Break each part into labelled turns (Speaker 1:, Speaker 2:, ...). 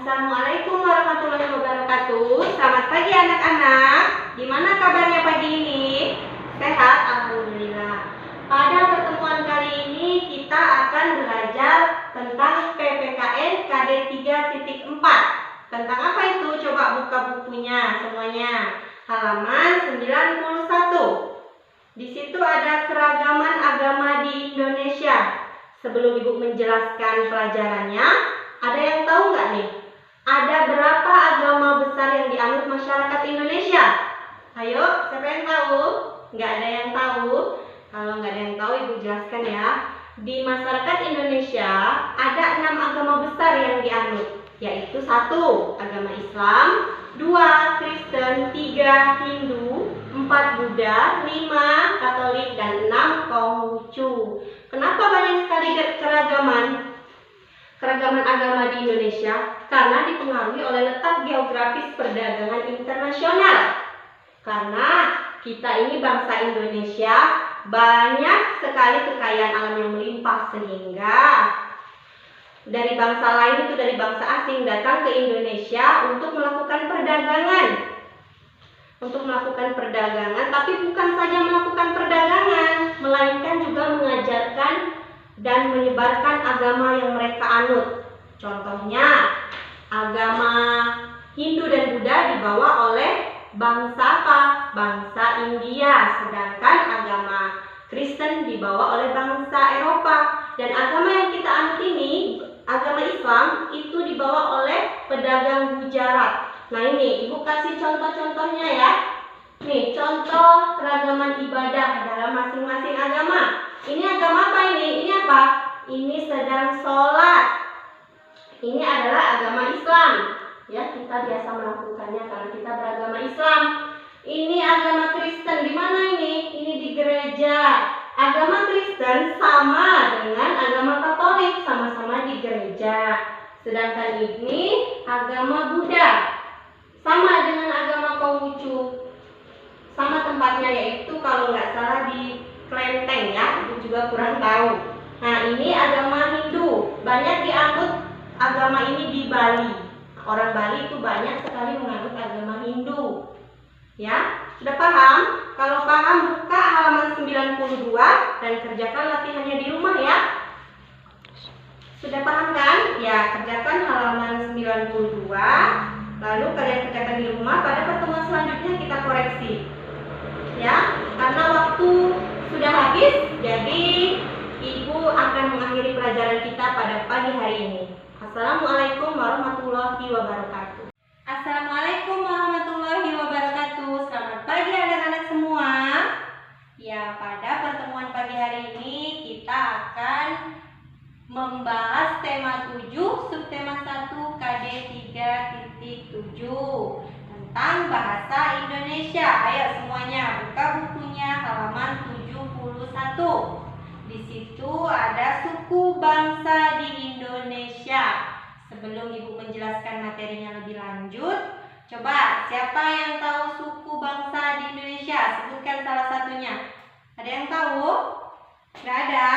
Speaker 1: Assalamualaikum warahmatullahi wabarakatuh. Selamat pagi anak-anak. Gimana kabarnya pagi ini? Sehat? Alhamdulillah. Pada pertemuan kali ini kita akan belajar tentang PPKN KD 3.4. Tentang apa itu? Coba buka bukunya semuanya. Halaman 91. Di situ ada keragaman agama di Indonesia. Sebelum Ibu menjelaskan pelajarannya, ada yang tahu nggak nih? Ada berapa agama besar yang dianut masyarakat Indonesia? Ayo, siapa yang tahu? Nggak ada yang tahu. Kalau nggak ada yang tahu, Ibu jelaskan ya. Di masyarakat Indonesia ada 6 agama besar yang dianut, yaitu 1. Agama Islam, 2. Kristen, 3. Hindu, 4. Buddha, 5. Katolik, dan 6. Konghucu. Kenapa banyak sekali keragaman agama di Indonesia? Karena dipengaruhi oleh letak geografis perdagangan internasional. Karena kita ini bangsa Indonesia banyak sekali kekayaan alam yang melimpah, sehingga dari bangsa lain itu dari bangsa asing datang ke Indonesia untuk melakukan perdagangan, tapi bukan saja melakukan perdagangan, melainkan juga mengajarkan dan menyebarkan agama yang mereka anut. Contohnya, agama Hindu dan Buddha dibawa oleh bangsa apa? Bangsa India, sedangkan agama Kristen dibawa oleh bangsa Eropa. Dan agama yang kita anut ini, agama Islam, itu dibawa oleh pedagang Gujarat. Nah ini, Ibu kasih contoh-contohnya ya. Nih, contoh keragaman ibadah dalam masing-masing agama. Ini agama apa ini? Ini apa? Ini sedang sholat. Ini adalah agama Islam. Ya, kita biasa melakukannya karena kita beragama Islam. Ini agama Kristen. Di mana ini? Ini di gereja. Agama Kristen sama dengan agama Katolik, sama-sama di gereja. Sedangkan ini agama Buddha, sama dengan agama Konghucu. Sama tempatnya, yaitu kalau nggak salah di Klenteng ya, itu juga kurang tahu. Nah ini agama Hindu, banyak dianut agama ini di Bali. Orang Bali itu banyak sekali menganut agama Hindu. Ya, sudah paham? Kalau paham, buka halaman 92 dan kerjakan latihannya di rumah ya. Sudah paham kan? Ya, kerjakan halaman 92. Lalu kalian kerjakan di rumah. Pada pertemuan selanjutnya kita koreksi. Ya, karena waktu sudah habis, jadi Ibu akan mengakhiri pelajaran kita pada pagi hari ini. Assalamualaikum warahmatullahi wabarakatuh. Assalamualaikum warahmatullahi wabarakatuh. Selamat pagi anak-anak semua. Ya, pada pertemuan pagi hari ini kita akan membahas tema 7, subtema 1 KD 3.7 tentang bahasa Indonesia. Ayo semuanya buka bukunya halaman 71. Di situ ada suku bangsa di Indonesia. Sebelum Ibu menjelaskan materinya lebih lanjut, coba siapa yang tahu suku bangsa di Indonesia? Sebutkan salah satunya. Ada yang tahu? Nggak ada?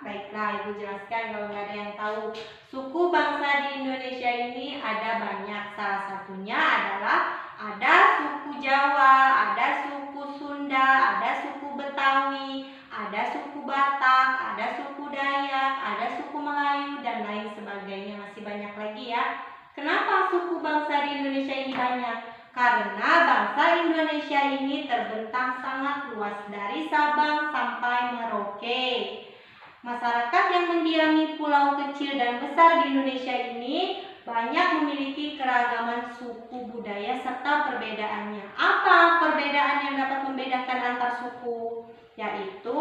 Speaker 1: Baiklah, Ibu jelaskan kalau nggak ada yang tahu. Suku bangsa di Indonesia ini ada banyak. Salah satunya adalah ada suku Jawa, ada suku Sunda, ada suku Betawi, ada suku Batak, ada suku Dayak, ada suku Melayu, dan lain sebagainya. Masih banyak lagi ya. Kenapa suku bangsa di Indonesia ini banyak? Karena bangsa Indonesia ini terbentang sangat luas dari Sabang sampai Merauke. Masyarakat yang mendiami pulau kecil dan besar di Indonesia ini banyak memiliki keragaman suku, budaya, serta perbedaannya. Apa perbedaan yang dapat membedakan antar suku? Yaitu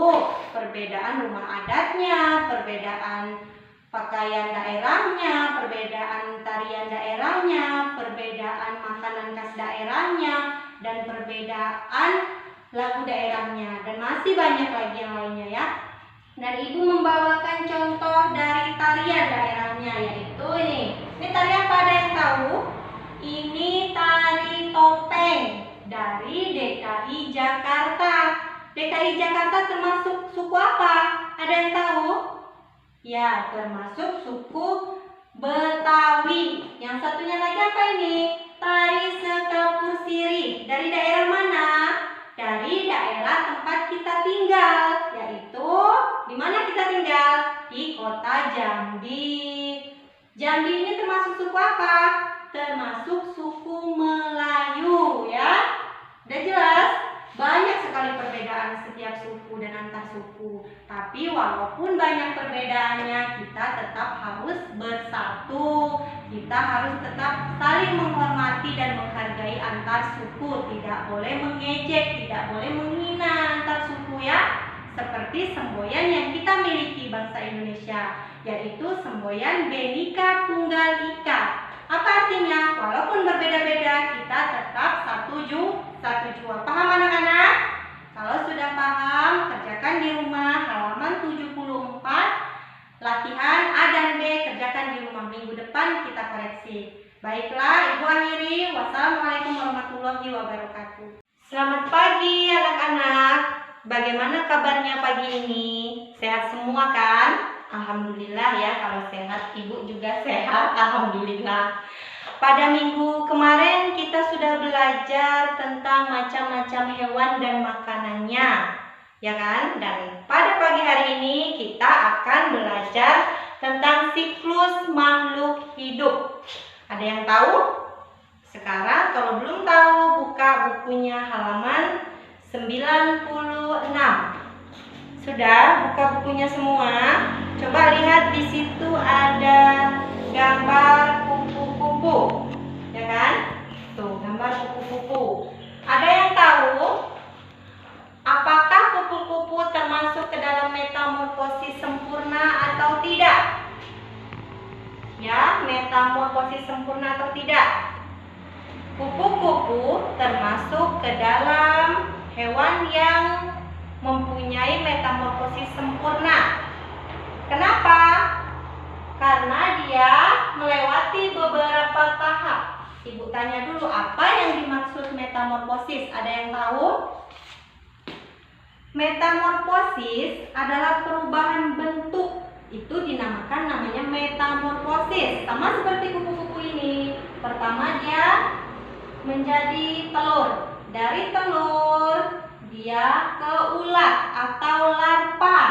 Speaker 1: perbedaan rumah adatnya, perbedaan pakaian daerahnya, perbedaan tarian daerahnya, perbedaan makanan khas daerahnya, dan perbedaan lagu daerahnya. Dan masih banyak lagi yang lainnya ya. Dan Ibu membawakan contoh dari tarian daerahnya, yaitu ini. Ini tari apa, ada yang tahu? Ini tari topeng dari DKI Jakarta. DKI Jakarta termasuk suku apa? Ada yang tahu? Ya, termasuk suku Betawi. Yang satunya ini? Tari sekapur sirih. Dari daerah mana? Dari daerah tempat kita tinggal, yaitu di mana kita tinggal? Di kota Jambi. Jambi ini termasuk suku apa? Termasuk suku Melayu, ya. Udah jelas? Banyak sekali perbedaan setiap suku dan antar suku. Tapi walaupun banyak perbedaannya, kita tetap harus bersatu. Kita harus tetap saling menghormati dan menghargai antar suku. Tidak boleh mengejek, tidak boleh menghina antar suku, ya. Seperti semboyan yang kita miliki bangsa Indonesia, yaitu semboyan Bhinneka Tunggal Ika. Apa artinya? Walaupun berbeda-beda, kita tetap satu jua. Paham anak-anak? Kalau sudah paham, kerjakan di rumah halaman 74. Latihan A dan B kerjakan di rumah. Minggu depan kita koreksi. Baiklah, Ibu akhiri. Wassalamualaikum warahmatullahi wabarakatuh. Selamat pagi anak-anak. Bagaimana kabarnya pagi ini? Sehat semua kan? Alhamdulillah ya, kalau sehat, Ibu juga sehat, alhamdulillah. Pada minggu kemarin kita sudah belajar tentang macam-macam hewan dan makanannya, ya kan? Dan pada pagi hari ini kita akan belajar tentang siklus makhluk hidup. Ada yang tahu? Sekarang kalau belum tahu, buka bukunya halaman 96. Sudah buka bukunya semua? Coba lihat di situ ada gambar kupu-kupu, ya kan? Tuh, gambar kupu-kupu. Ada yang tahu apakah kupu-kupu termasuk ke dalam metamorfosis sempurna atau tidak? Ya, metamorfosis sempurna atau tidak? Kupu-kupu termasuk ke dalam hewan yang mempunyai metamorfosis sempurna. Kenapa? Karena dia melewati beberapa tahap. Ibu tanya dulu, apa yang dimaksud metamorfosis? Ada yang tahu? Metamorfosis adalah perubahan bentuk. Itu namanya metamorfosis. Sama seperti kupu-kupu ini. Pertama dia menjadi telur. Dari telur dia ke ulat atau larva.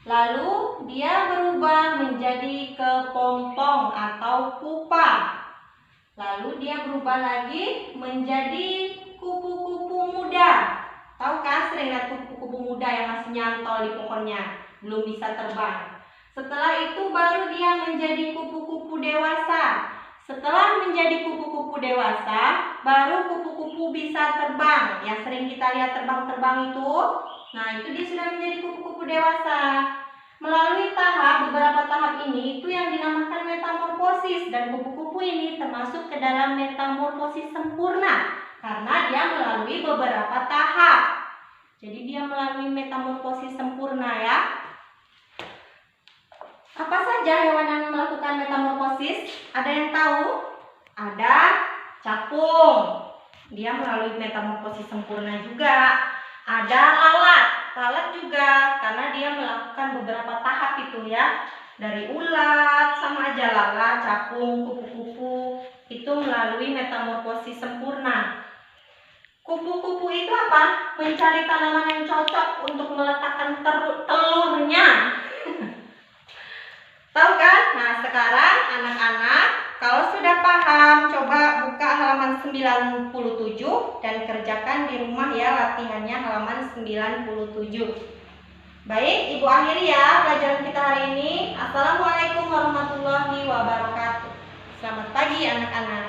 Speaker 1: Lalu dia berubah menjadi kepompong atau pupa. Lalu dia berubah lagi menjadi kupu-kupu muda. Tahu kan, sering lihat kupu-kupu muda yang masih nyantol di pohonnya, belum bisa terbang. Setelah itu baru dia menjadi kupu-kupu dewasa. Setelah menjadi kupu-kupu dewasa, baru kupu-kupu bisa terbang. Yang sering kita lihat terbang-terbang itu, nah itu dia sudah menjadi kupu-kupu dewasa. Melalui beberapa tahap ini, itu yang dinamakan metamorfosis. Dan kupu-kupu ini termasuk ke dalam metamorfosis sempurna. Karena dia melalui beberapa tahap. Jadi dia melalui metamorfosis sempurna, ya. Apa saja hewan yang melakukan metamorfosis? Ada yang tahu? Ada capung. Dia melalui metamorfosis sempurna juga. Ada lalat. Lalat juga, karena dia melakukan beberapa tahap itu, ya. Dari ulat, sama aja lalat, capung, kupu-kupu. Itu melalui metamorfosis sempurna. Kupu-kupu itu apa? Mencari tanaman yang cocok untuk meletakkan telurnya. Tahu kan? Nah, sekarang anak-anak, kalau sudah paham, coba buka halaman 97 dan kerjakan di rumah, ya, latihannya halaman 97. Baik, Ibu akhiri ya pelajaran kita hari ini. Assalamualaikum warahmatullahi wabarakatuh. Selamat pagi anak-anak.